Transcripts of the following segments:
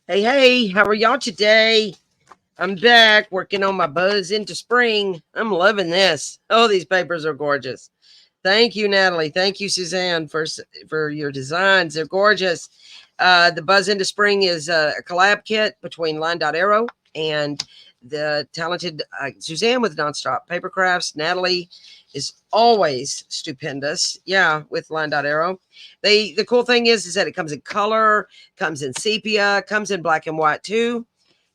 Hey, hey, how are y'all today? I'm back working on my Buzz into Spring. I'm loving this. Oh, these papers are gorgeous. Thank you, Natalie. Thank you, Suzanne, for your designs. They're gorgeous. The Buzz into Spring is a collab kit between LineDotArrow and the talented Suzanne with NonStop PaperCrafts. Natalie is always stupendous. Yeah, with LineDotArrow. The cool thing is that it comes in color, comes in sepia, comes in black and white too.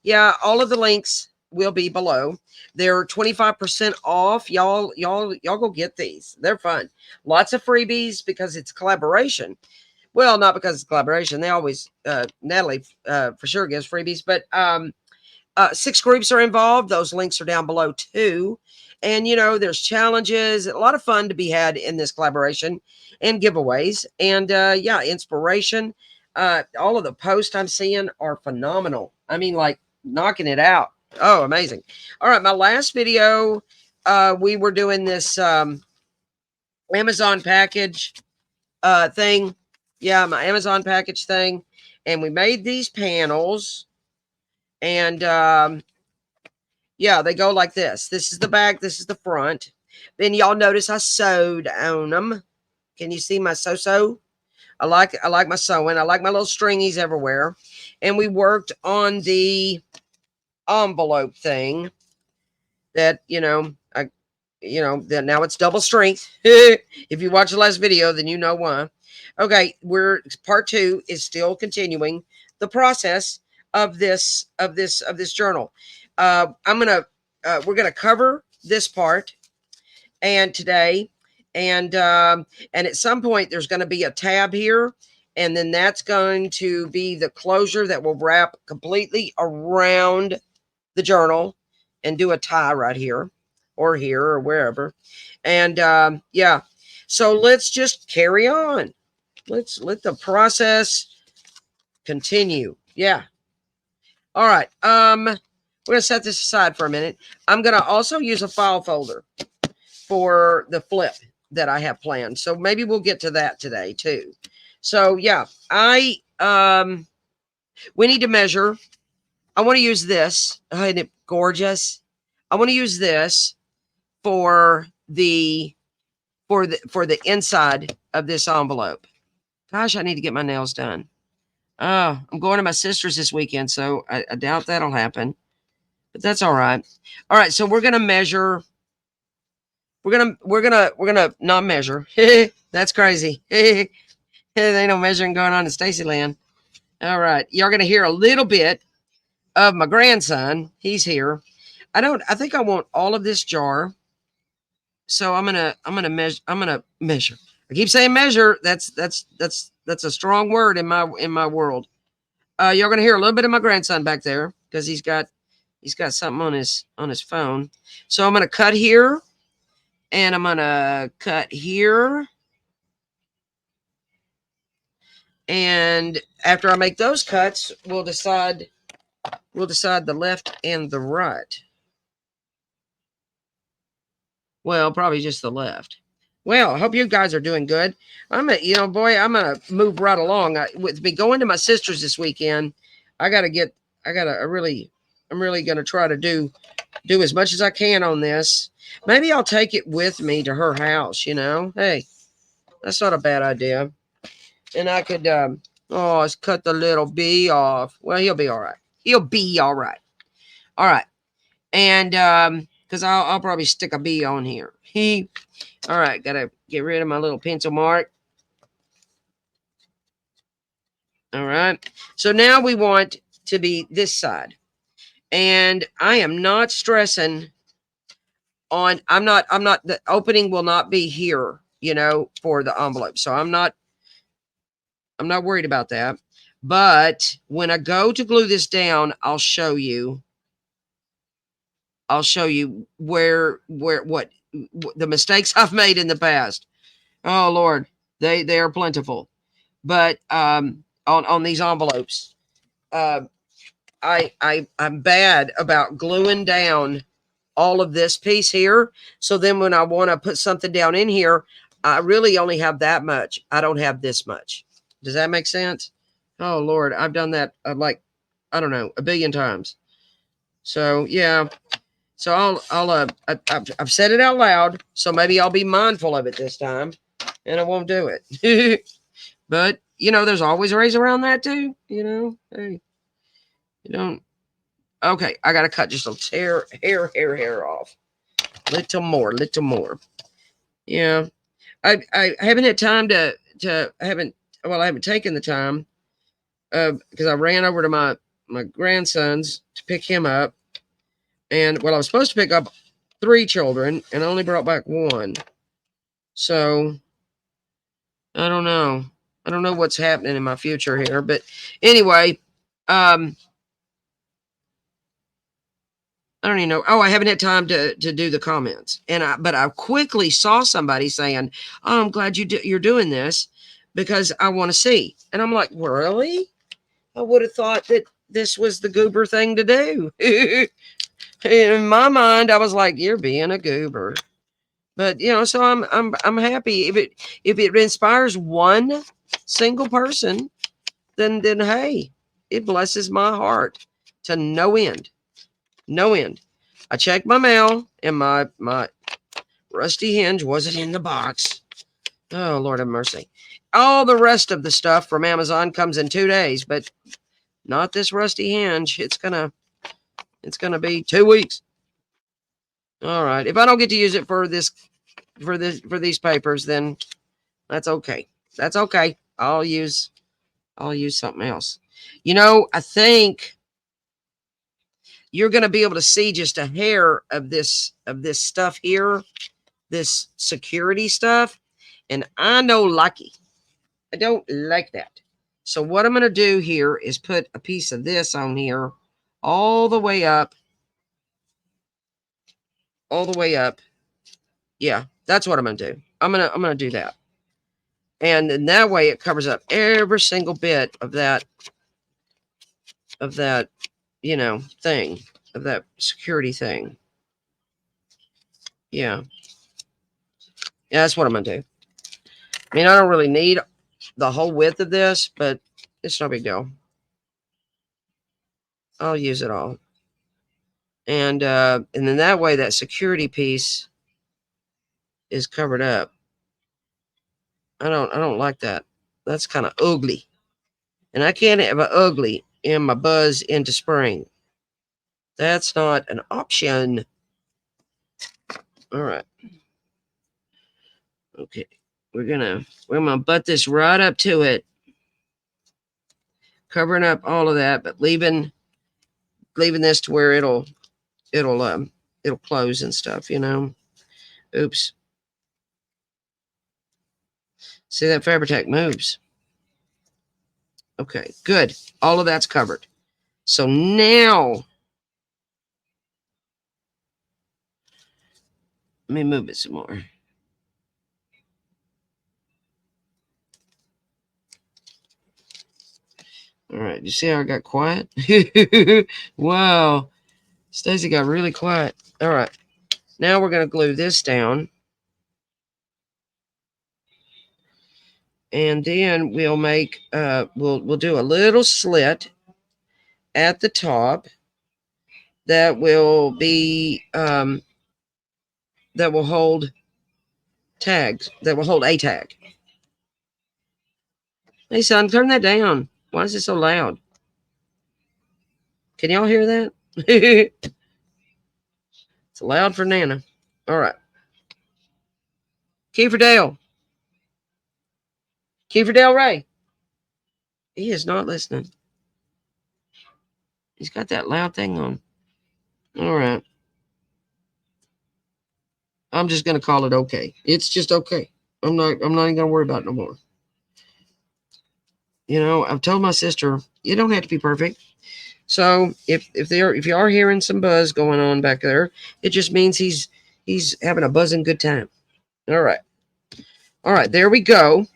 Yeah, all of the links will be below. They're 25% off. Y'all go get these. They're fun. Lots of freebies because it's collaboration. Well, not because it's collaboration. They always Natalie for sure gives freebies, but 6 groups are involved. Those links are down below too. And there's challenges, a lot of fun to be had in this collaboration and giveaways. And yeah, inspiration. All of the posts I'm seeing are phenomenal. I mean, like knocking it out. Oh, amazing. All right, my last video, we were doing this Amazon package thing. Yeah, my Amazon package thing. And we made these panels. And yeah, they go like this. This is the back. This is the front. Then y'all notice I sewed on them. Can you see my sew? I like my sewing. I like my little stringies everywhere. And we worked on the envelope thing that, that now it's double strength. If you watch the last video, then you know why. Okay, part 2 is still continuing the process of this journal. We're gonna cover this part and today, and at some point there's going to be a tab here, and then that's going to be the closure that will wrap completely around the journal and do a tie right here or wherever. And yeah, so let's just carry on. Let's let the process continue. Yeah. All right. We're gonna set this aside for a minute. I'm gonna also use a file folder for the flip that I have planned. So maybe we'll get to that today too. So yeah, we need to measure. I want to use this. Oh, isn't it gorgeous? I want to use this for the inside of this envelope. Gosh, I need to get my nails done. Oh, I'm going to my sister's this weekend, so I doubt that'll happen. But that's all right. All right, so we're gonna measure. We're gonna not measure. That's crazy. There ain't no measuring going on in Stacyland. All right, y'all gonna hear a little bit of my grandson. He's here. I think I want all of this jar. So I'm gonna measure. I keep saying measure. That's a strong word in my world. Y'all gonna hear a little bit of my grandson back there because he's got something on his phone. So I'm gonna cut here, and I'm gonna cut here. And after I make those cuts, we'll decide the left and the right. Well, probably just the left. Well, I hope you guys are doing good. I'm gonna move right along. With me going to my sister's this weekend, I'm really gonna try to do as much as I can on this. Maybe I'll take it with me to her house. Hey, that's not a bad idea. And I could, let's cut the little bee off. Well, he'll be all right. He'll be all right. All right. And because I'll probably stick a bee on here. All right, gotta get rid of my little pencil mark. All right. So now we want to be this side. And I am not stressing on, the opening will not be here, for the envelope. So I'm not worried about that. But when I go to glue this down, I'll show you what the mistakes I've made in the past. Oh Lord, they are plentiful. But on these envelopes, I'm bad about gluing down all of this piece here. So then when I want to put something down in here, I really only have that much. I don't have this much. Does that make sense? Oh Lord, I've done that like I don't know, a billion times. So yeah. So I've said it out loud, so maybe I'll be mindful of it this time, and I won't do it. But there's always ways around that too. Hey, you don't. Okay, I gotta cut just a hair off. Little more, little more. Yeah, I haven't had time I haven't taken the time because I ran over to my grandson's to pick him up, and I was supposed to pick up 3 children and I only brought back 1. So I don't know. I don't know what's happening in my future here, but anyway, I don't even know. Oh, I haven't had time to do the comments, but I quickly saw somebody saying, "Oh, I'm glad you're doing this because I want to see." And I'm like, "Really? I would have thought that this was the goober thing to do." In my mind, I was like, "You're being a goober," but so I'm happy if it inspires one single person, then hey, it blesses my heart to no end. No end. I checked my mail and my rusty hinge wasn't in the box. Oh, Lord have mercy. All the rest of the stuff from Amazon comes in 2 days, but not this rusty hinge. It's gonna be 2 weeks. All right. If I don't get to use it for these papers, then that's okay. That's okay. I'll use something else. I think you're going to be able to see just a hair of this stuff here, this security stuff, and I know lucky. I don't like that. So what I'm going to do here is put a piece of this on here all the way up. All the way up. Yeah, that's what I'm going to do. I'm going to do that. And in that way it covers up every single bit of that thing, of that security thing. Yeah. Yeah, that's what I'm going to do. I mean, I don't really need the whole width of this, but it's no big deal. I'll use it all. And then that way that security piece is covered up. I don't like that. That's kind of ugly. And I can't have an ugly in my Buzz into spring. That's not an option. All right. Okay. We're gonna butt this right up to it. Covering up all of that, but leaving this to where it'll close and stuff, Oops. See, that Fabri-Tac moves. Okay, good. All of that's covered. So now, let me move it some more. All right, you see how I got quiet? Wow. Stacy got really quiet. All right. Now we're going to glue this down. And then we'll make, we'll do a little slit at the top that will be, that will hold tags, that will hold a tag. Hey, son, turn that down. Why is it so loud? Can y'all hear that? It's loud for Nana. All right. Kiefer Dale. Kiefer Dale Ray. He is not listening. He's got that loud thing on. All right. I'm just going to call it okay. It's just okay. I'm not even going to worry about it no more. I've told my sister, you don't have to be perfect. So if you are hearing some buzz going on back there, it just means he's having a buzzing good time. All right. All right, there we go.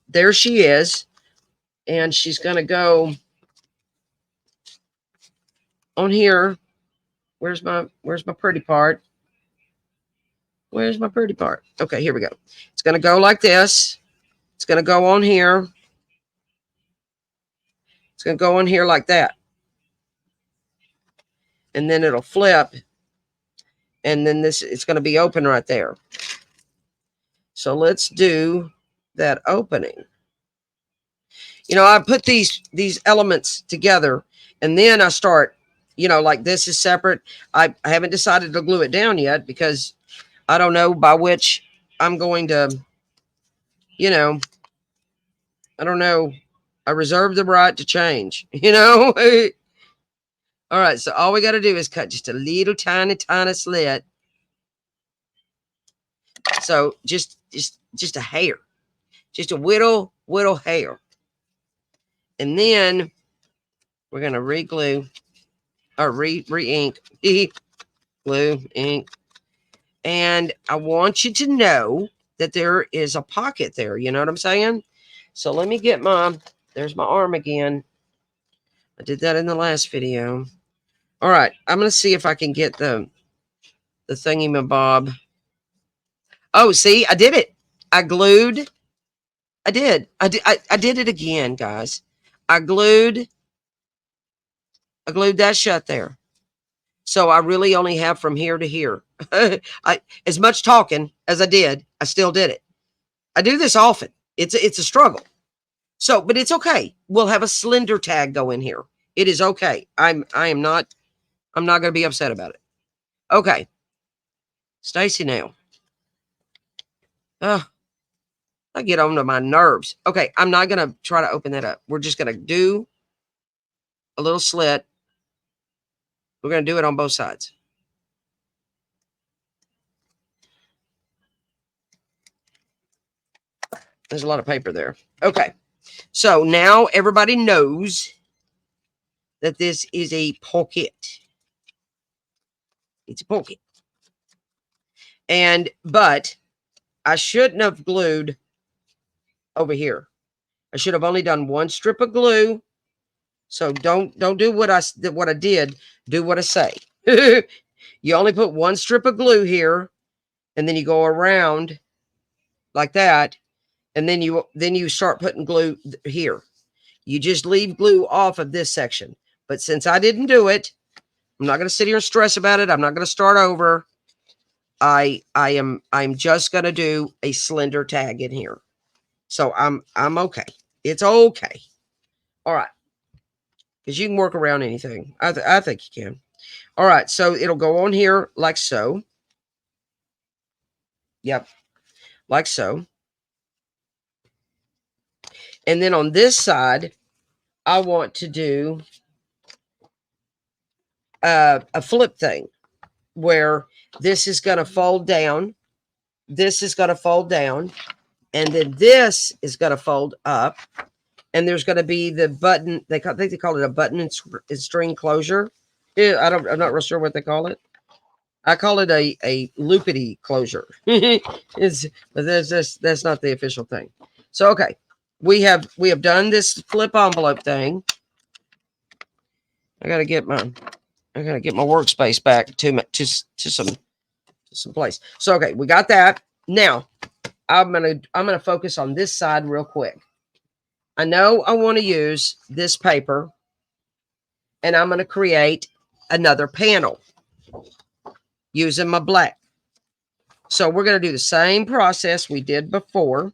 There she is. And she's going to go on here. Where's my pretty part? Where's my pretty part? Okay, here we go. It's going to go like this. It's going to go on here. It's going to go on here like that. and then it'll flip, and then it's going to be open right there. So let's do that opening. You know, I put these elements together, and then I start, you know, like this is separate. I haven't decided to glue it down yet because I don't know by which I'm going to, you know, I don't know. I reserve the right to change, you know. All right, so all we got to do is cut just a little tiny slit. So just a hair, just a whittle hair, and then we're gonna re-glue or re-ink, glue, ink, and I want you to know that there is a pocket there. You know what I'm saying? So let me get there's my arm again. I did that in the last video. All right, I'm gonna see if I can get the thingy-mabob. Oh, see, I did it. I glued. I did it again, guys. I glued that shut there. So I really only have from here to here. As much talking as I did, I still did it. I do this often. It's a struggle. So, but it's okay. We'll have a slender tag go in here. It is okay. I'm not going to be upset about it. Okay. Stacy now. I get on to my nerves. Okay, I'm not going to try to open that up. We're just going to do a little slit. We're going to do it on both sides. There's a lot of paper there. Okay, so now everybody knows that this is a pocket. It's a pocket. But I shouldn't have glued over here. I should have only done one strip of glue. So don't do what I did. Do what I say. You only put one strip of glue here, and then you go around like that, and then you start putting glue here. You just leave glue off of this section. But since I didn't do it, I'm not going to sit here and stress about it. I'm not going to start over. I'm just going to do a slender tag in here. So I'm okay. It's okay. All right. Because you can work around anything. I think you can. All right. So it'll go on here like so. Yep. Like so. And then on this side, I want to do a flip thing where this is going to fold down. This is going to fold down. And then this is going to fold up. And there's going to be the button. I think they call it a button and string closure. Yeah, I'm not real sure what they call it. I call it a loopity closure. But that's not the official thing. So okay, we have done this flip envelope thing. I gotta get my workspace back to some place. So okay, we got that. Now I'm gonna focus on this side real quick. I know I want to use this paper, and I'm going to create another panel using my black. So we're going to do the same process we did before.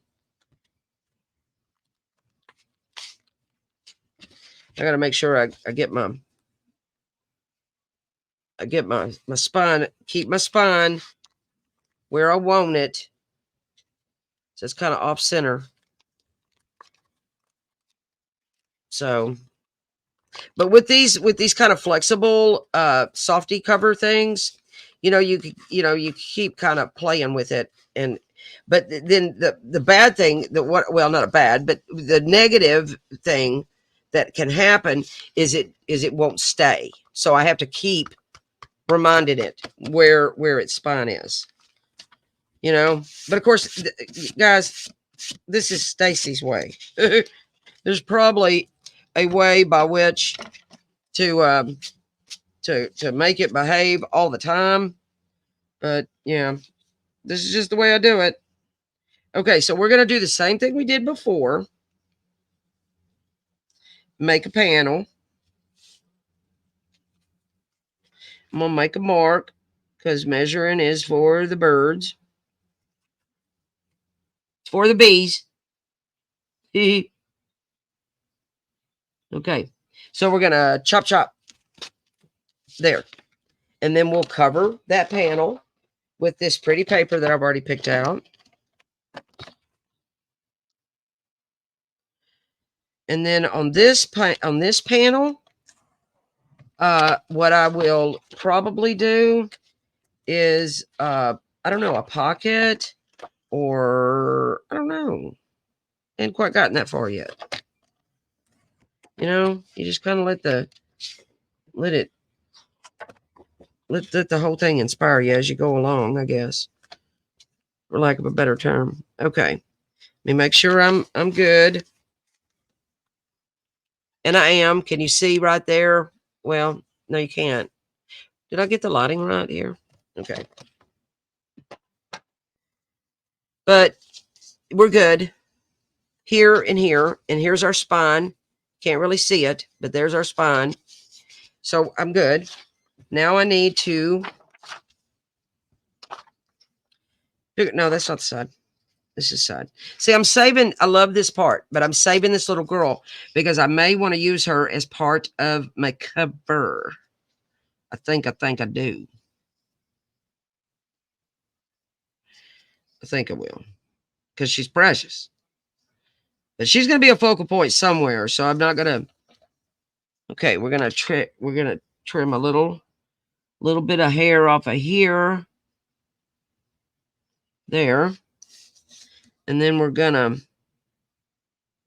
I got to make sure I get my spine, keep my spine where I want it. So it's kind of off center. So, but with these kind of flexible softy cover things, you keep kind of playing with it. But then the bad thing not a bad, but the negative thing that can happen is it won't stay. So I have to keep reminding it where its spine is, but of course, guys, this is Stacy's way. There's probably a way by which to make it behave all the time, but yeah, this is just the way I do it. Okay, so we're going to do the same thing we did before. Make a panel. I'm going to make a mark because measuring is for the birds. It's for the bees. Okay. So we're going to chop there. And then we'll cover that panel with this pretty paper that I've already picked out. And then on this panel, what I will probably do is, I don't know, a pocket, or I don't know. Ain't quite gotten that far yet. You know, you just kind of let the whole thing inspire you as you go along, I guess, for lack of a better term. Okay, let me make sure I'm good. And I am. Can you see right there? Well, no, you can't. Did I get the lighting right here? Okay. But we're good. Here and here. And here's our spine. Can't really see it, but there's our spine. So I'm good. Now I need to... No, that's not the side. This is side. See, I'm saving... I love this part, but I'm saving this little girl because I may want to use her as part of my cover. I think I do. I think I will. Because she's precious. But she's going to be a focal point somewhere, so I'm not going to... Okay, we're going to trim a little bit of hair off of here. There. And then we're going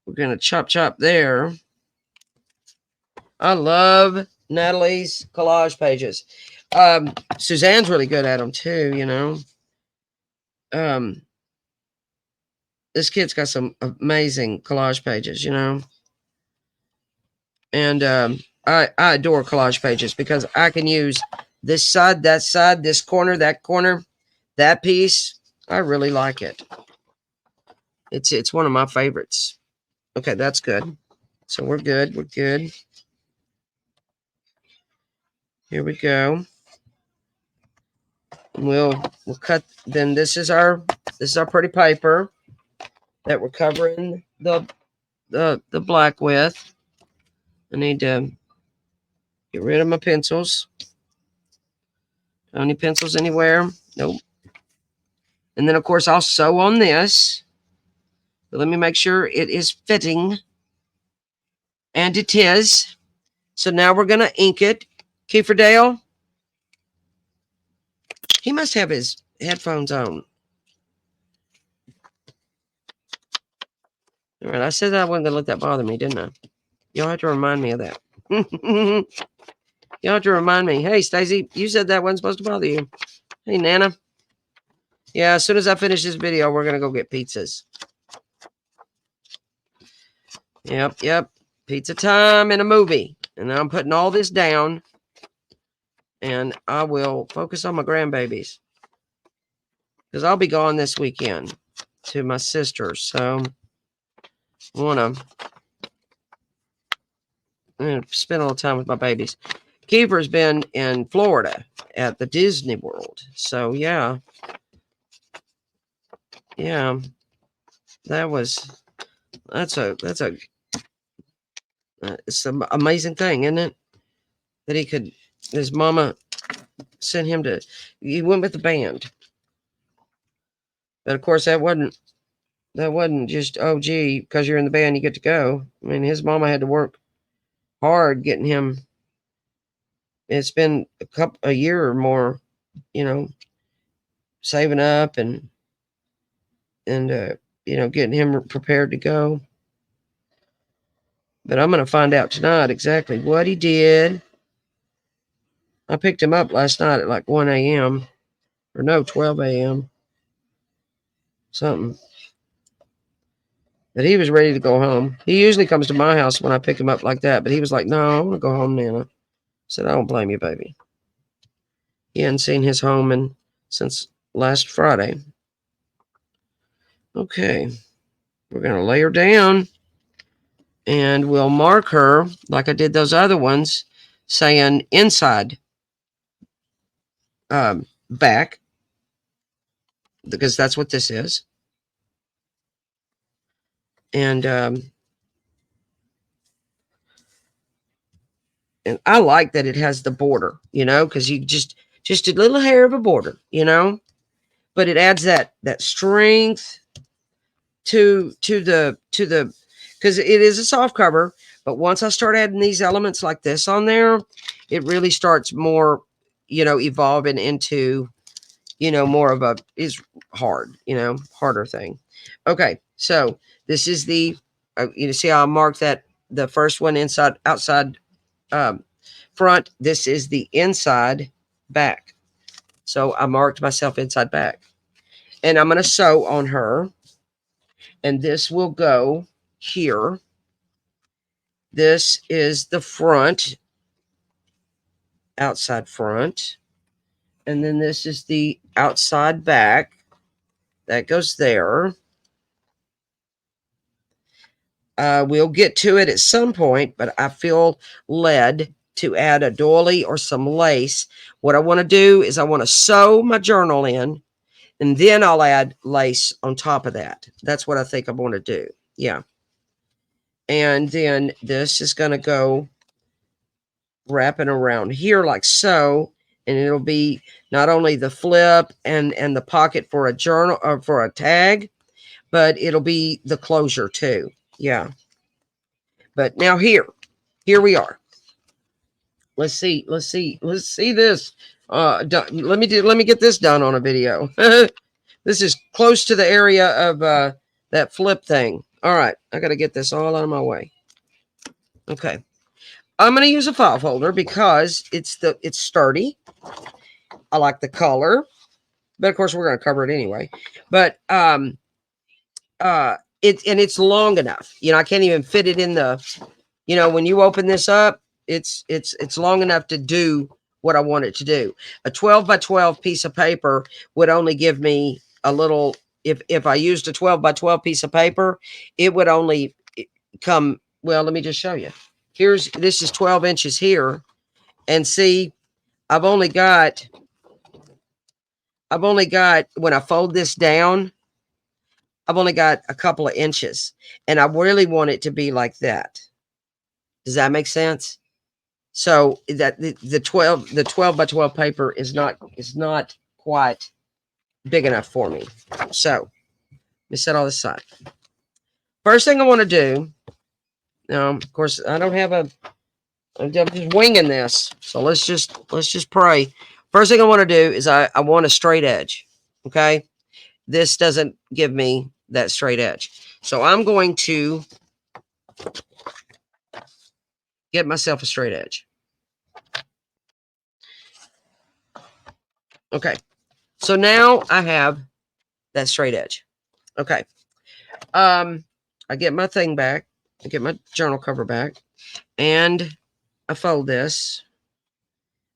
to chop there. I love Natalie's collage pages. Suzanne's really good at them too, you know. This kid's got some amazing collage pages, you know. And I adore collage pages because I can use this side, this corner, that piece. I really like it. It's one of my favorites. Okay, that's good. So we're good. We're good. Here we go. We'll cut. Then this is our pretty paper that we're covering the black with. I need to get rid of my pencils. Any pencils anywhere? Nope. And then of course I'll sew on this. But let me make sure it is fitting. And it is. So now we're gonna ink it. Kiefer Dale. He must have his headphones on. All right, I said that I wasn't gonna let that bother me, didn't I? Y'all have to remind me of that. Y'all have to remind me. Hey, Stacey, you said that wasn't supposed to bother you. Hey, Nana. Yeah, as soon as I finish this video, we're gonna go get pizzas. Yep. Pizza time and a movie. And I'm putting all this down. And I will focus on my grandbabies. Because I'll be gone this weekend to my sister. So I want to spend a little time with my babies. Kiefer's been in Florida at the Disney World. So yeah. Yeah. That's it's an amazing thing, isn't it? That his mama sent him he went with the band. But of course that wasn't just, oh gee, because you're in the band you get to go. I mean, his mama had to work hard getting him. It's been a year or more, you know, saving up and you know, getting him prepared to go. But I'm going to find out tonight exactly what he did. I picked him up last night at like 1 a.m. or no, 12 a.m. something. But he was ready to go home. He usually comes to my house when I pick him up like that. But he was like, no, I want to go home, Nana. I said, I don't blame you, baby. He hadn't seen his home since last Friday. Okay. We're going to lay her down. And we'll mark her like I did those other ones, saying inside. back, because that's what this is. And I like that it has the border, you know, because you just a little hair of a border, you know, but it adds that strength to the because it is a soft cover. But once I start adding these elements like this on there, it really starts more, you know, evolving into, you know, more of a is hard, you know, harder thing. Okay, so this is the you see how I marked that the first one inside, outside, front. This is the inside back. So I marked myself inside back, and I'm going to sew on her, and this will go here. This is the front, outside front, and then this is the outside back. That goes there. We'll get to it at some point, but I feel led to add a doily or some lace. What I want to do is I want to sew my journal in, and then I'll add lace on top of that. That's what I think I want to do. Yeah. And then this is going to go wrapping around here like so, and it'll be not only the flip and the pocket for a journal or for a tag, but it'll be the closure too. Yeah. But now here we are. Let's see this. Let me get this done on a video. This is close to the area of that flip thing. All right, I got to get this all out of my way. Okay, I'm going to use a file folder because it's sturdy. I like the color, but of course we're going to cover it anyway. But it's long enough. You know, I can't even fit it in the. You know, when you open this up, it's long enough to do what I want it to do. A 12 by 12 piece of paper would only give me a little. If I used a 12 by 12 piece of paper, it would only come. Well, let me just show you. This is 12 inches here, and see, I've only got when I fold this down, I've only got a couple of inches, and I really want it to be like that. Does that make sense? So that the 12 by 12 paper is not quite big enough for me. So let me set all this aside. First thing I want to do, of course, I don't have I'm just winging this. So let's just pray. First thing I want to do is I want a straight edge. Okay. This doesn't give me that straight edge. So I'm going to get myself a straight edge. Okay. So now I have that straight edge. Okay. I get my thing back. I get my journal cover back, and I fold this.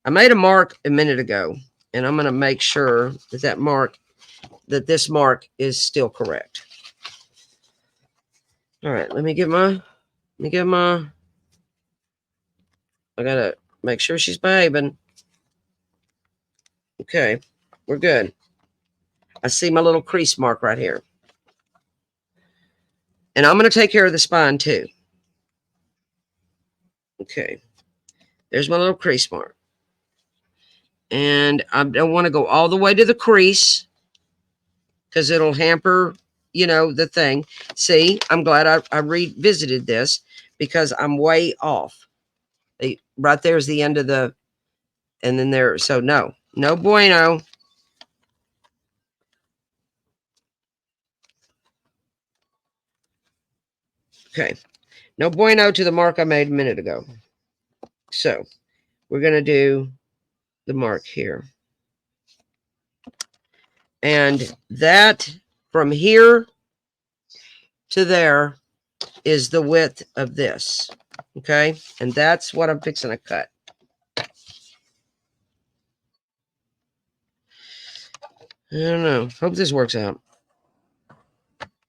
I made a mark a minute ago, and I'm going to make sure that this mark is still correct. All right. I gotta make sure she's behaving. Okay, we're good. I see my little crease mark right here. And I'm going to take care of the spine too. Okay, there's my little crease mark. And I don't want to go all the way to the crease because it'll hamper, you know, the thing. See, I'm glad I revisited this because I'm way off. Right there's the end of the, and then there, so no bueno. Okay, no bueno to the mark I made a minute ago. So we're going to do the mark here. And that from here to there is the width of this. Okay. And that's what I'm fixing to cut. I don't know. Hope this works out.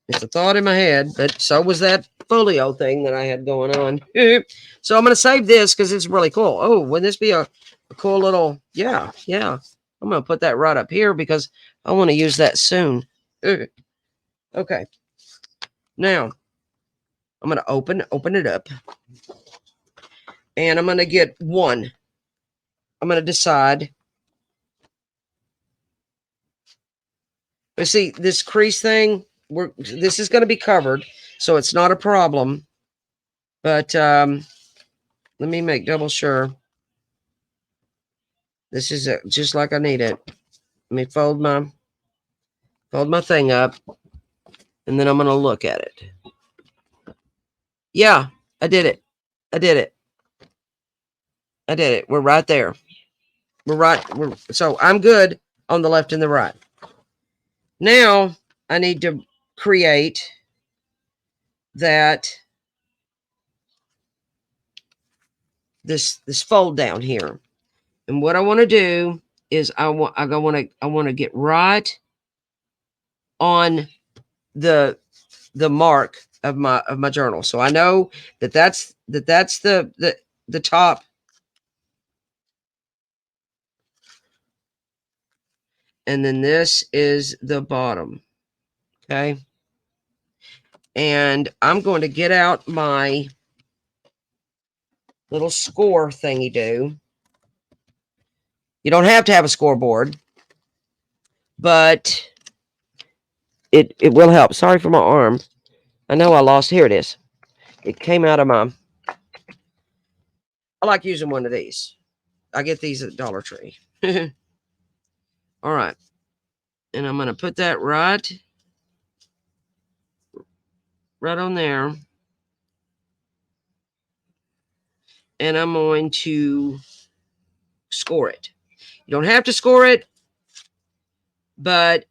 It's a thought in my head, but so was that folio thing that I had going on. So I'm going to save this because it's really cool. Oh, wouldn't this be a cool little, yeah. I'm going to put that right up here because I want to use that soon. Okay. Now, I'm going to open it up. And I'm going to get one. I'm going to decide. But see, this crease thing, this is going to be covered, so it's not a problem. But let me make double sure. This is just like I need it. Let me fold my thing up, and then I'm going to look at it. Yeah, I did it. I did it. I did it. We're right there. We're right. So I'm good on the left and the right. Now I need to create that this fold down here. And what I want to do is I want to get right on the mark of my journal. So I know that's the top. And then this is the bottom. Okay. And I'm going to get out my little score thingy do. You don't have to have a scoreboard, but it will help. Sorry for my arm. I know I lost. Here it is. It came out of my. I like using one of these. I get these at Dollar Tree. All right. And I'm going to put that right on there. And I'm going to score it. You don't have to score it, but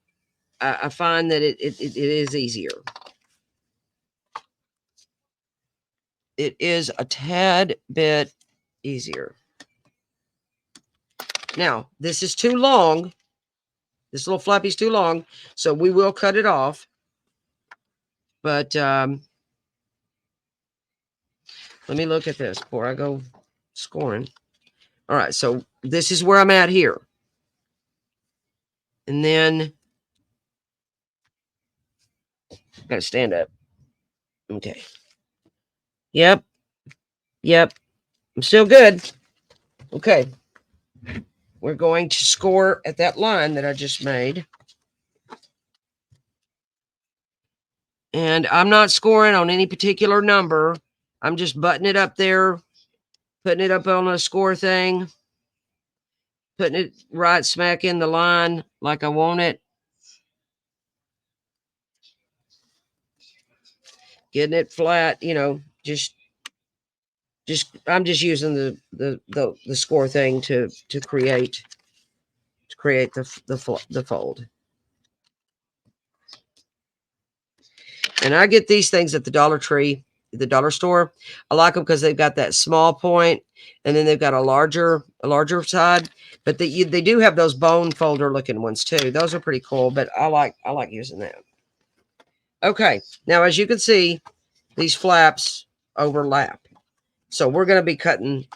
I find that it is easier. It is a tad bit easier. Now, this is too long. This little flappy's too long, so we will cut it off. But let me look at this before I go scoring. All right, so this is where I'm at here. And then got to stand up. Okay. Yep. I'm still good. Okay. We're going to score at that line that I just made. And I'm not scoring on any particular number. I'm just butting it up there, putting it up on a score thing, putting it right smack in the line like I want it. Getting it flat, just I'm just using the score thing to create the fold. And I get these things at the Dollar Tree, the dollar store. I like them because they've got that small point, and then they've got a larger side. But they do have those bone folder looking ones too. Those are pretty cool. But I like using that. Okay, now as you can see, these flaps overlap, so we're going to be cutting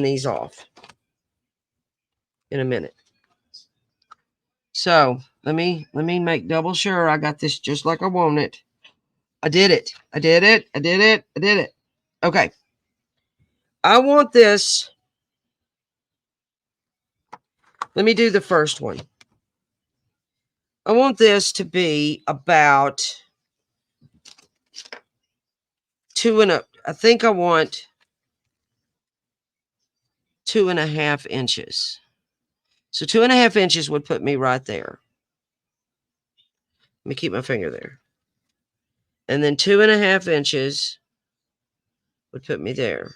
these off in a minute. So let me make double sure I got this just like I want it. I did it. Okay. I want this. Let me do the first one. I want this to be about I think I want 2.5 inches. So 2.5 inches would put me right there. Let me keep my finger there. And then 2.5 inches would put me there.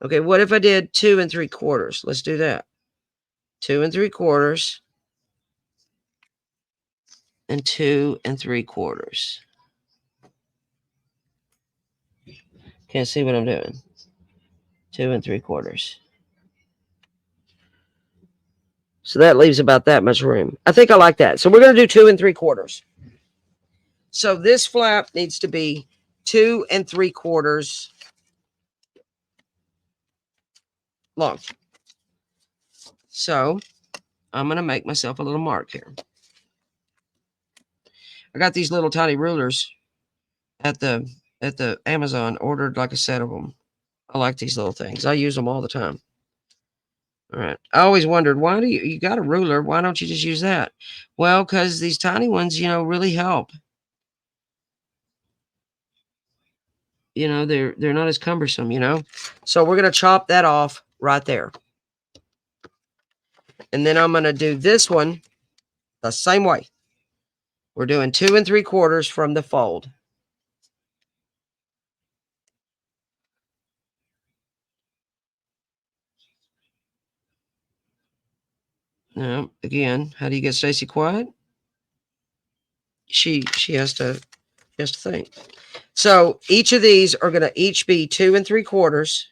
Okay, what if I did 2 3/4? Let's do that. 2 3/4 and 2 3/4. Can't see what I'm doing. 2 3/4. So that leaves about that much room. I think I like that. So we're going to do 2 3/4. So this flap needs to be 2 3/4 long. So I'm going to make myself a little mark here. I got these little tiny rulers at the Amazon, ordered like a set of them. I like these little things. I use them all the time. All right. I always wondered, why do you got a ruler? Why don't you just use that? Well, because these tiny ones, really help. They're not as cumbersome, So we're going to chop that off right there. And then I'm going to do this one the same way. We're doing 2 3/4 from the fold. Now, again, how do you get Stacy quiet? She has to think. So each of these are going to each be 2 3/4,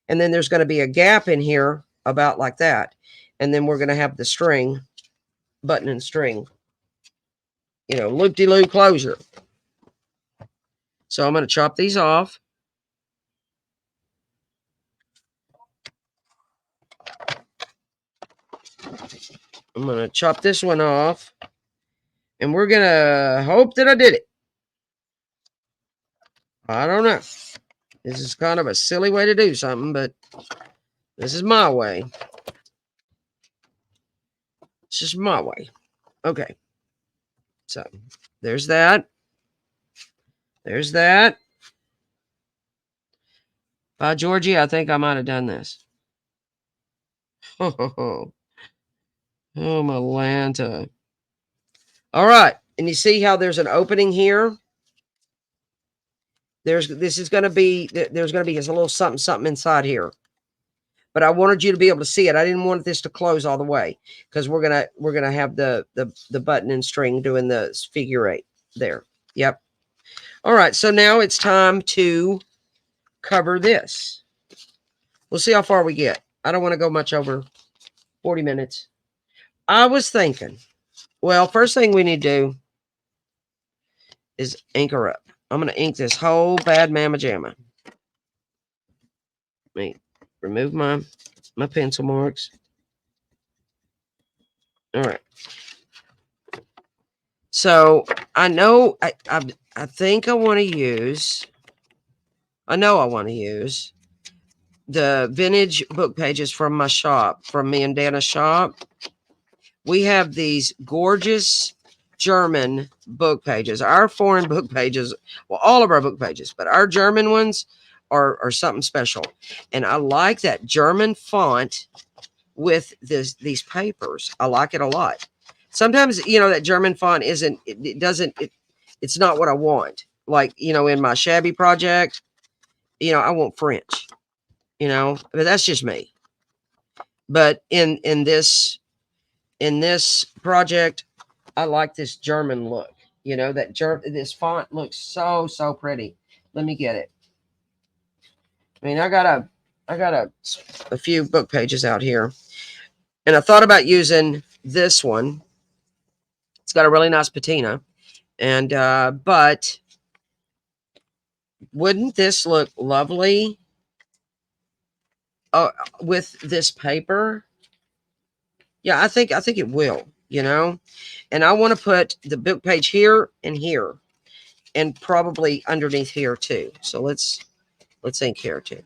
and then there's going to be a gap in here about like that, and then we're going to have the string, button and string, loop-de-loo closure. So I'm going to chop these off. I'm going to chop this one off, and we're going to hope that I did it. I don't know. This is kind of a silly way to do something, but this is my way. This is my way. Okay. So there's that. There's that. By Georgie, I think I might have done this. Oh, my Lanta. All right. And you see how there's an opening here? There's going to be a little something inside here. But I wanted you to be able to see it. I didn't want this to close all the way, because we're gonna have the button and string doing the figure 8 there. Yep. All right. So now it's time to cover this. We'll see how far we get. I don't want to go much over 40 minutes. I was thinking, well, first thing we need to do is ink her up. I'm going to ink this whole bad mamma jamma. Let me remove my pencil marks. All right. So I know I think I want to use. I know I want to use the vintage book pages from my shop, from me and Dana's shop. We have these gorgeous German book pages. Our foreign book pages, well, all of our book pages, but our German ones are something special. And I like that German font with these papers. I like it a lot. Sometimes, that German font it's not what I want. Like, in my shabby project, I want French, but that's just me. But in this project, I like this German look. This font looks so pretty. Let me get it. I mean, I got a few book pages out here, and I thought about using this one. It's got a really nice patina, and but wouldn't this look lovely with this paper? Yeah, I think it will. And I want to put the book page here and here, and probably underneath here too. So let's ink here too.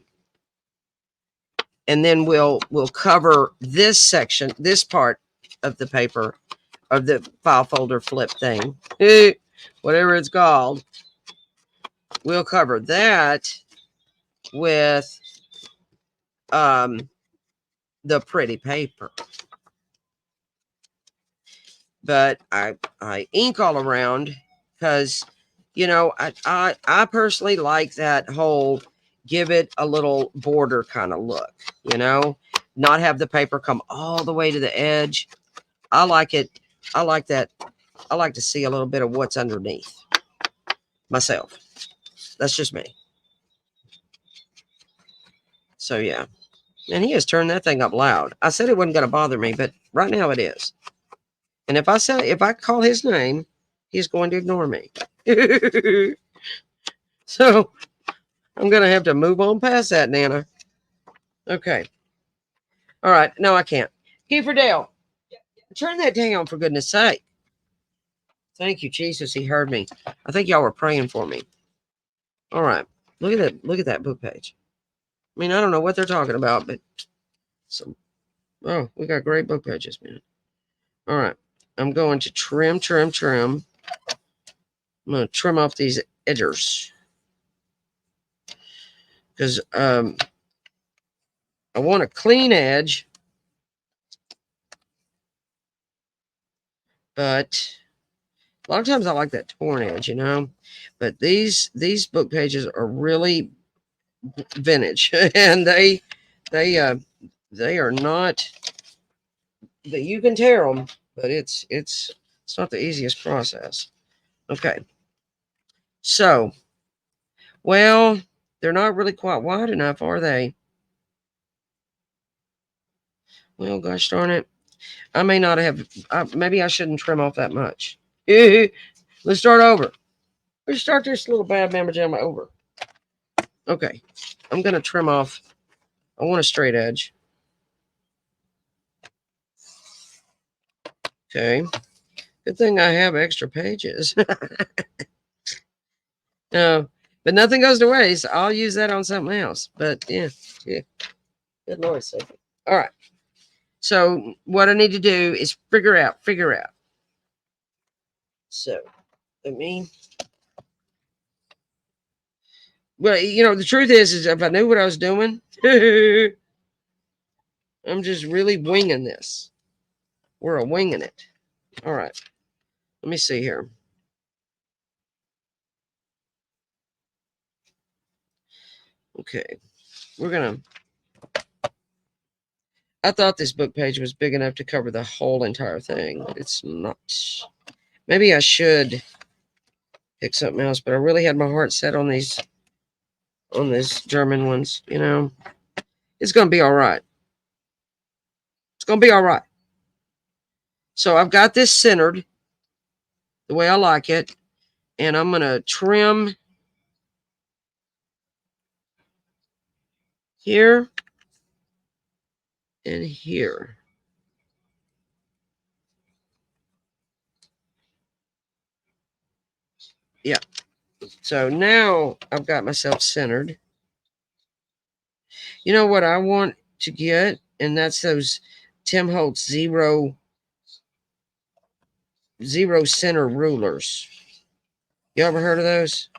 And then we'll cover this section, this part of the paper, of the file folder flip thing, whatever it's called. We'll cover that with the pretty paper. But I ink all around because, I personally like that whole give it a little border kind of look, not have the paper come all the way to the edge. I like it. I like that. I like to see a little bit of what's underneath myself. That's just me. So, yeah. And he has turned that thing up loud. I said it wasn't going to bother me, but right now it is. And if I call his name, he's going to ignore me. So I'm going to have to move on past that, Nana. Okay. All right. No, I can't. Kiefer Dale. Turn that down, for goodness sake. Thank you, Jesus. He heard me. I think y'all were praying for me. All right. Look at that. Look at that book page. I mean, I don't know what they're talking about, but some. Oh, we got great book pages, man. All right. I'm going to trim. I'm going to trim off these edges because I want a clean edge, but a lot of times I like that torn edge, you know. But these book pages are really vintage, and they are not that you can tear them, but it's not the easiest process. Okay, so well, they're not really quite wide enough, are they? Well, gosh darn it, I may not have. Maybe I shouldn't trim off that much. Let's start over. Let's start this little bad mamma jamma over. Okay, I'm gonna trim off. I want a straight edge. Okay, good thing I have extra pages. No, but nothing goes to waste. I'll use that on something else. But yeah. Good Lord, sake. All right. So what I need to do is figure out. So let me. Well, you know, the truth is if I knew what I was doing, I'm just really winging this. We're a winging it. All right. Let me see here. Okay. We're gonna. I thought this book page was big enough to cover the whole entire thing, but it's not. Maybe I should pick something else, but I really had my heart set on these German ones, you know. It's gonna be all right. It's gonna be all right. So I've got this centered the way I like it, and I'm gonna trim here and here. Yeah. So now I've got myself centered. You know what I want to get, and that's those Tim Holtz zero center rulers. You ever heard of those?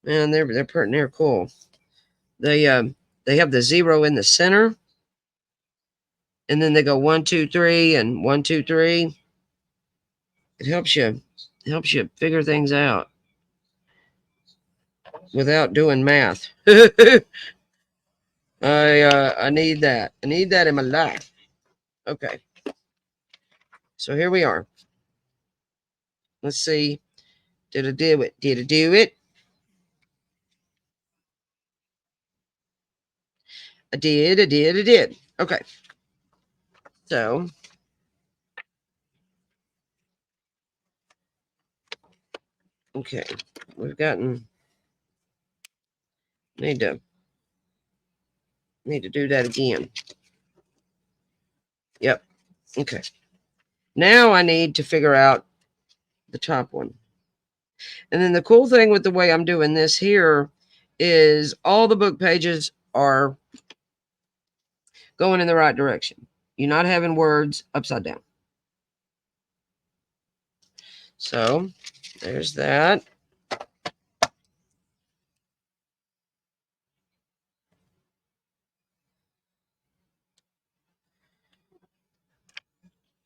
Man, they're cool. They have the zero in the center, and then they go 1, 2, 3, and 1, 2, 3. It helps you figure things out without doing math. I need that. I need that in my life. Okay. So here we are. Let's see. Did I do it? Did I do it? I did. Okay. So okay. We've gotten need to do that again. Yep. Okay. Now I need to figure out the top one. And then the cool thing with the way I'm doing this here is all the book pages are going in the right direction. You're not having words upside down. So there's that.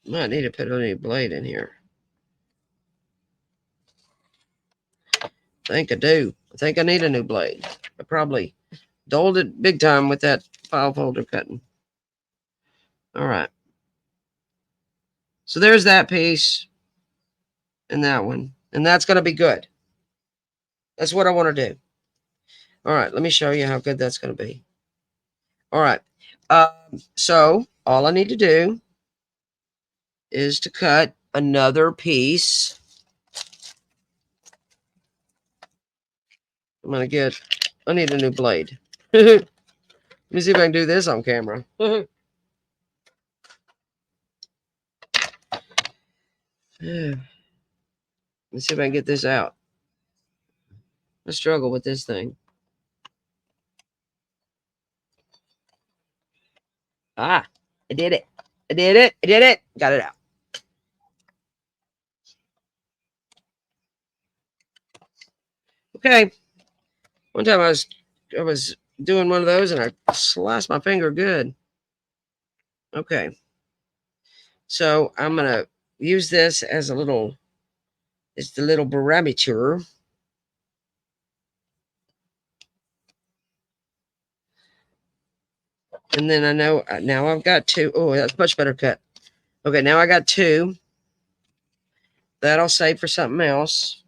Might need to put a new blade in here. I think I do. I think I need a new blade. I probably dulled it big time with that file folder cutting. All right. So there's that piece and that one. And that's going to be good. That's what I want to do. All right. Let me show you how good that's going to be. All right. So all I need to do is to cut another piece. I need a new blade. Let me see if I can do this on camera. Let's see if I can get this out. I struggle with this thing. Ah, I did it. I did it. I did it. Got it out. Okay. One time I was doing one of those and I sliced my finger good. Okay. So I'm gonna use this as a little, it's the little barometer. And then I know now I've got two. Oh, that's much better cut. Okay, now I got two. That I'll save for something else.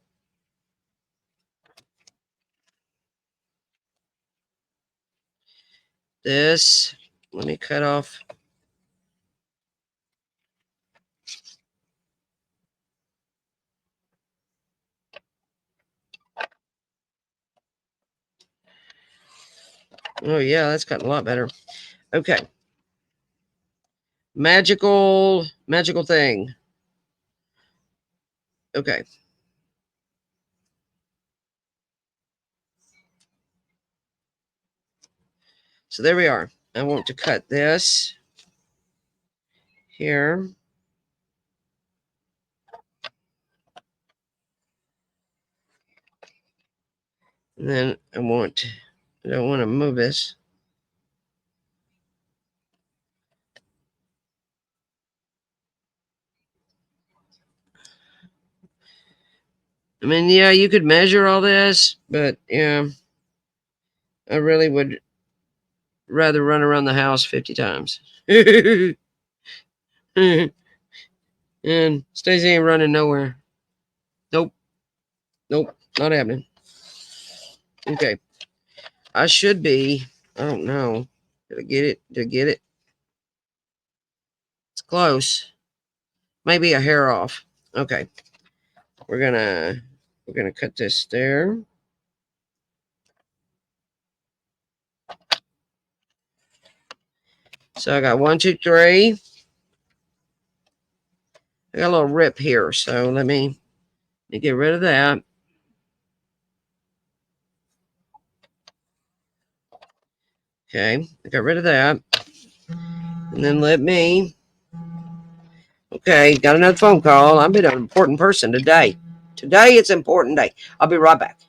This, let me cut off. Oh yeah, that's gotten a lot better. Okay. Magical thing. Okay. So there we are. I want to cut this here. And then I don't want to move this. I mean, yeah, you could measure all this, but yeah, I really would rather run around the house 50 times. And Stacey ain't running nowhere. Nope. Nope. Not happening. Okay. I should be. I don't know. Did I get it? Did I get it? It's close. Maybe a hair off. Okay. We're gonna cut this there. So I got 1, 2, 3. I got a little rip here, so let me get rid of that. Okay, I got rid of that. And then let me. Okay, got another phone call. I've been an important person today. Today it's an important day. I'll be right back.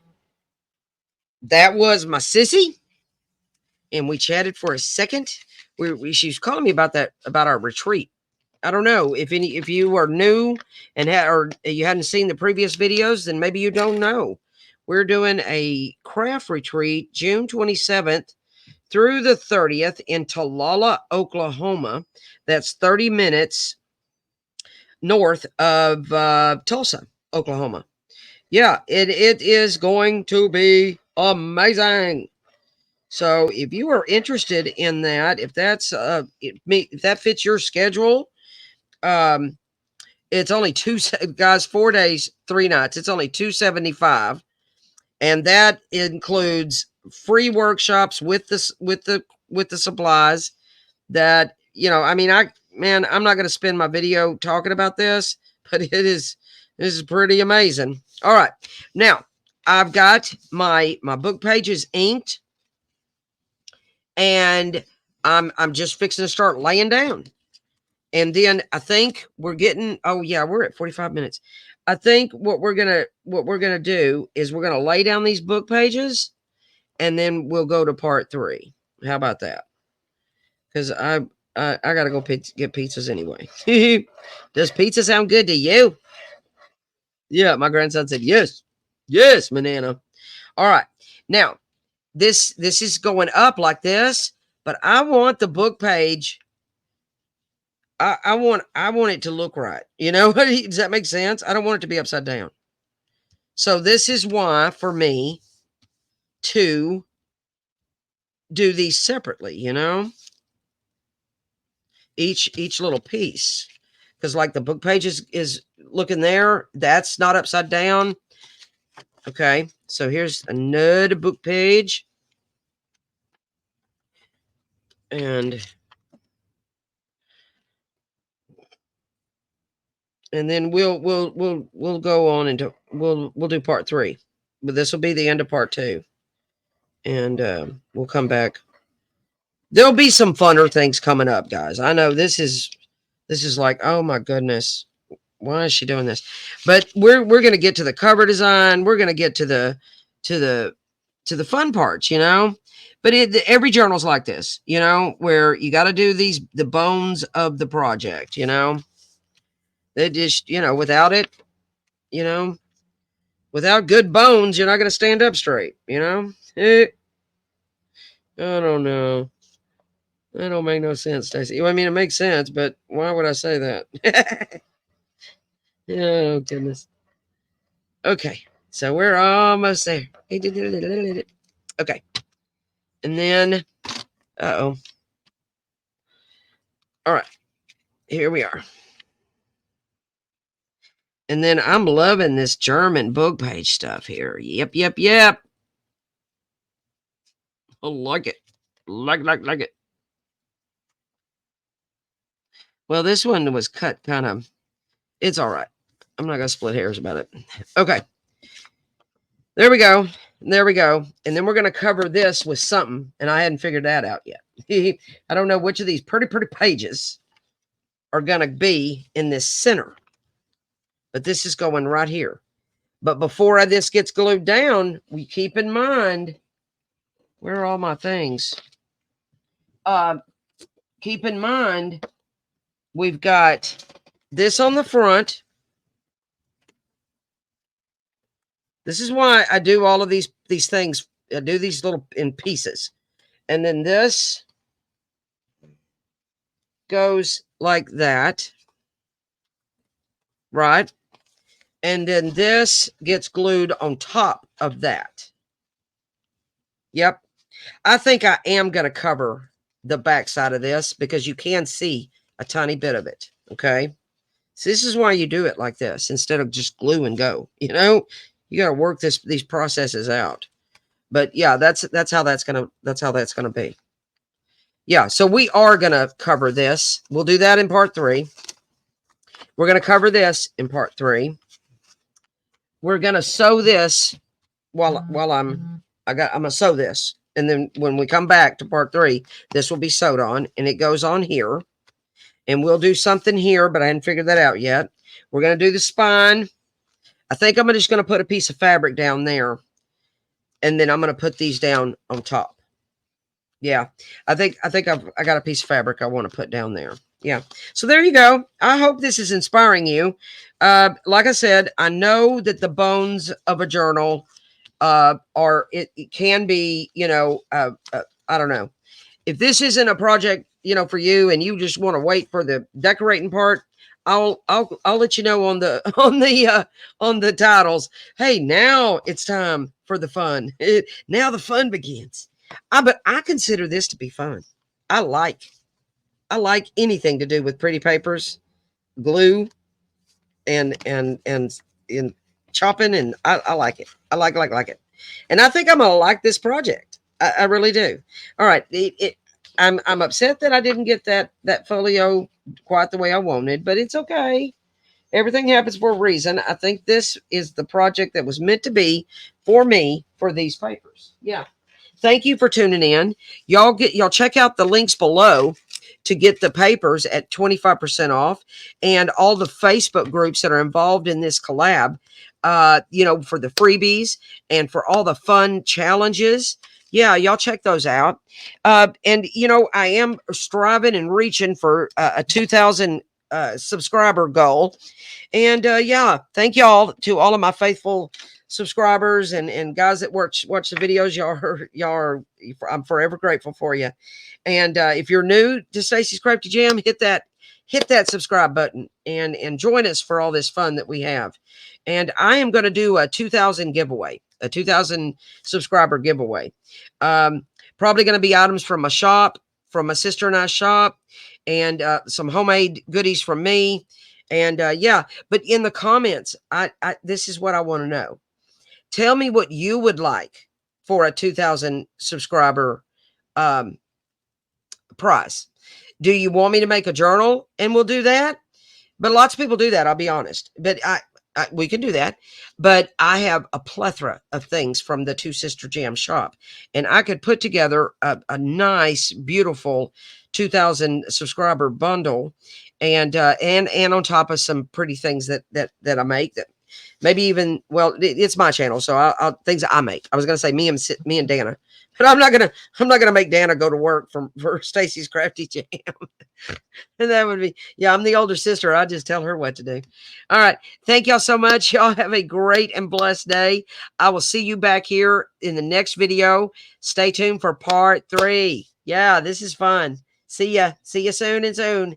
That was my sissy, and we chatted for a second. She was calling me about our retreat. I don't know if you are new and or you hadn't seen the previous videos, then maybe you don't know. We're doing a craft retreat June 27th through the 30th in Talala, Oklahoma. That's 30 minutes north of Tulsa, Oklahoma. Yeah, it is going to be amazing. So if you are interested in that, if that fits your schedule, um, it's only guys, 4 days, 3 nights. It's only $275, and that includes free workshops with the supplies. That I mean, I'm not going to spend my video talking about this, but this is pretty amazing. All right, now I've got my book pages inked, and I'm just fixing to start laying down. And then I think we're getting, oh yeah, we're at 45 minutes. I think what we're gonna do is we're gonna lay down these book pages, and then we'll go to part 3. How about that? Because I gotta go get pizzas anyway. Does pizza sound good to you? Yeah, my grandson said yes, yes, banana. All right, now this is going up like this, but I want the book page. I want it to look right. Does that make sense? I don't want it to be upside down. So this is why for me to do these separately, each little piece. Because like the book page is looking there, that's not upside down. Okay, so here's another book page. And and then we'll go on into we'll do part 3, but this will be the end of part 2, and we'll come back. There'll be some funner things coming up, guys. I know this is like, oh my goodness, why is she doing this? But we're gonna get to the cover design. We're gonna get to the fun parts, you know. But every journal's like this, you know, where you got to do the bones of the project, you know. They just, you know, without it, you know, without good bones, you're not going to stand up straight, you know. I don't know. That don't make no sense, Stacey. I mean, it makes sense, but why would I say that? Oh goodness. Okay, so we're almost there. Okay, and then, oh, all right, here we are. And then I'm loving this German book page stuff here. Yep. I like it. Like it. Well, this one was cut kind of, it's all right. I'm not going to split hairs about it. Okay. There we go. There we go. And then we're going to cover this with something. And I hadn't figured that out yet. I don't know which of these pretty pages are going to be in this center. But this is going right here. But before this gets glued down, we keep in mind, where are all my things? Keep in mind, we've got this on the front. This is why I do all of these things. I do these little in pieces. And then this goes like that. Right? And then this gets glued on top of that. Yep. I think I am going to cover the back side of this because you can see a tiny bit of it. Okay. So this is why you do it like this instead of just glue and go. You know, you got to work these processes out. But yeah, that's how that's gonna be. Yeah, so we are gonna cover this. We'll do that in part 3. We're gonna cover this in part 3. We're gonna sew this while I'm gonna sew this, and then when we come back to part 3, this will be sewed on, and it goes on here. And we'll do something here, but I hadn't figured that out yet. We're gonna do the spine. I think I'm just gonna put a piece of fabric down there, and then I'm gonna put these down on top. Yeah, I think I got a piece of fabric I want to put down there. Yeah. So there you go. I hope this is inspiring you. Like I said, I know that the bones of a journal it can be, you know, I don't know. If this isn't a project, you know, for you and you just want to wait for the decorating part, I'll let you know on the on the titles. Hey, now it's time for the fun. Now the fun begins. But I consider this to be fun. I like anything to do with pretty papers, glue, and chopping, and I like it. I like it, and I think I'm gonna like this project. I really do. All right, I'm upset that I didn't get that folio quite the way I wanted, but it's okay. Everything happens for a reason. I think this is the project that was meant to be for me for these papers. Yeah. Thank you for tuning in. Y'all check out the links below to get the papers at 25% off, and all the Facebook groups that are involved in this collab, you know, for the freebies and for all the fun challenges. Yeah, y'all check those out. And you know, I am striving and reaching for a 2,000 subscriber goal. And yeah, thank y'all to all of my faithful subscribers and guys that watch the videos. I'm forever grateful for you. And if you're new to Stacey's Crafty Jam, hit that subscribe button and join us for all this fun that we have. And I am going to do a 2,000 giveaway, a 2,000 subscriber giveaway. Probably going to be items from my shop, from my sister and I shop, and some homemade goodies from me. And yeah, but in the comments, this is what I want to know. Tell me what you would like for a 2,000 subscriber prize. Do you want me to make a journal? And we'll do that. But lots of people do that. I'll be honest. But we can do that. But I have a plethora of things from the Two Sister Jam shop, and I could put together a nice, beautiful 2,000 subscriber bundle, and on top of some pretty things that I make that maybe even, well, it's my channel, so I'll things that I make. I was gonna say me and Dana, but I'm not gonna make Dana go to work for Stacy's Crafty Jam. And that would be, yeah, I'm the older sister. I just tell her what to do. All right. Thank y'all so much. Y'all have a great and blessed day. I will see you back here in the next video. Stay tuned for part 3. Yeah, this is fun. See ya. See you soon and soon.